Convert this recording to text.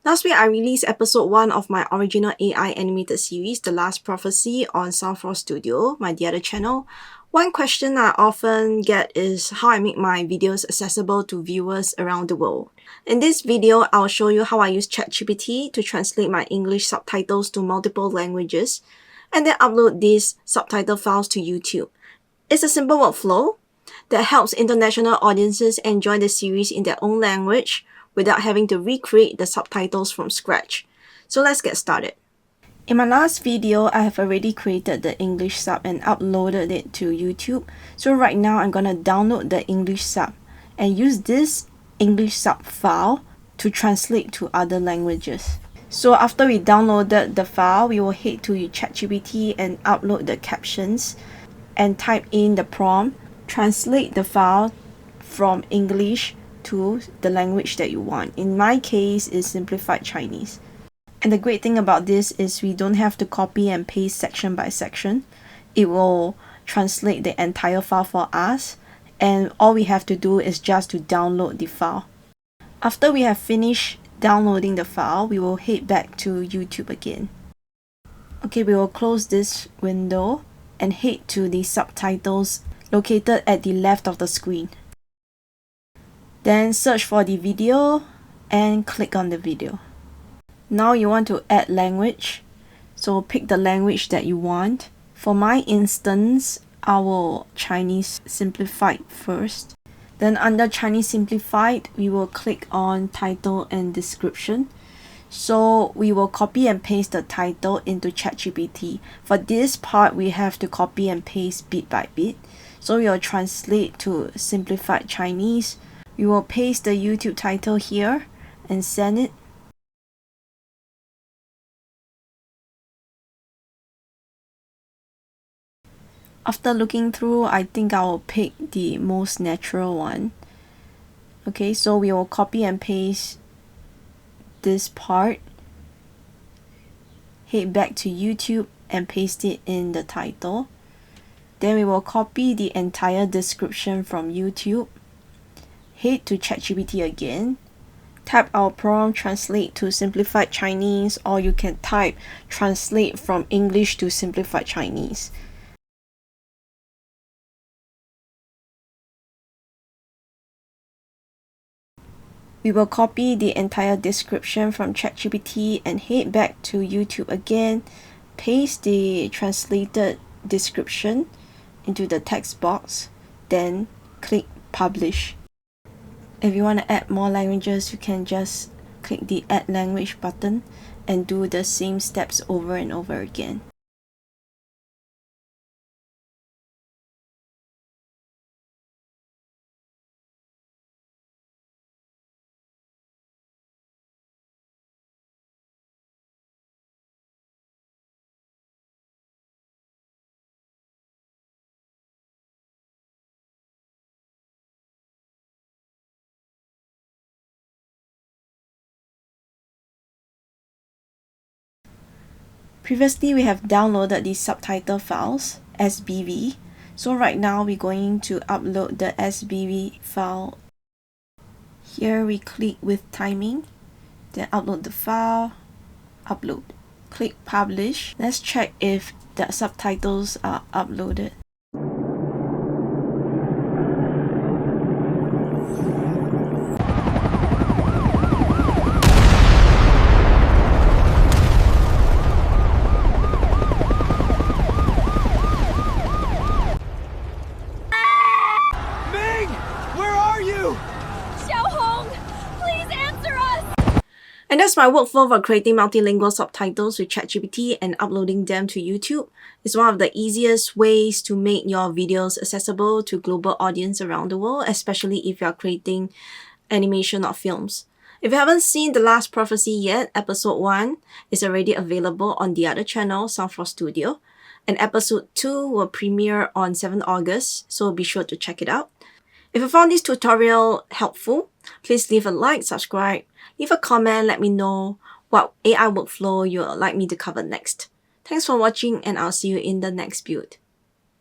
Last week, I released episode 1 of my original AI animated series, The Last Prophecy, on Soundforce Studio, my other channel. One question I often get is how I make my videos accessible to viewers around the world. In this video, I'll show you how I use ChatGPT to translate my English subtitles to multiple languages, and then upload these subtitle files to YouTube. It's a simple workflow that helps international audiences enjoy the series in their own language without having to recreate the subtitles from scratch. So let's get started. In my last video, I have already created the English sub and uploaded it to YouTube. So right now, I'm gonna download the English sub and use this English sub file to translate to other languages. So after we downloaded the file, we will head to ChatGPT and upload the captions and type in the prompt, translate the file from English to the language that you want. In my case, it's simplified Chinese. And the great thing about this is we don't have to copy and paste section by section. It will translate the entire file for us, and all we have to do is just to download the file. After we have finished downloading the file, we will head back to YouTube again. Okay, we will close this window and head to the subtitles located at the left of the screen. Then search for the video and click on the video. Now you want to add language, so pick the language that you want. For my instance, I will Chinese Simplified first. Then under Chinese Simplified, we will click on title and description. So we will copy and paste the title into ChatGPT. For this part, we have to copy and paste bit by bit. So we will translate to Simplified Chinese. We will paste the YouTube title here and send it. After looking through, I think I will pick the most natural one. Okay, so we will copy and paste this part, head back to YouTube and paste it in the title. Then we will copy the entire description from YouTube, head to ChatGPT again, type our prompt, translate to simplified Chinese, or you can type translate from English to simplified Chinese. We will copy the entire description from ChatGPT and head back to YouTube again, paste the translated description into the text box, then click publish. If you want to add more languages, you can just click the add language button and do the same steps over and over again. Previously, we have downloaded the subtitle files, SBV. So right now, we're going to upload the SBV file. Here we click with timing, then upload the file, upload. Click publish. Let's check if the subtitles are uploaded. And that's my workflow for creating multilingual subtitles with ChatGPT and uploading them to YouTube. It's one of the easiest ways to make your videos accessible to global audience around the world, especially if you are creating animation or films. If you haven't seen The Last Prophecy yet, episode 1 is already available on the other channel, Soundforce Studio. And episode 2 will premiere on 7 August, so be sure to check it out. If you found this tutorial helpful, please leave a like, subscribe, leave a comment, let me know what AI workflow you would like me to cover next. Thanks for watching, and I'll see you in the next build.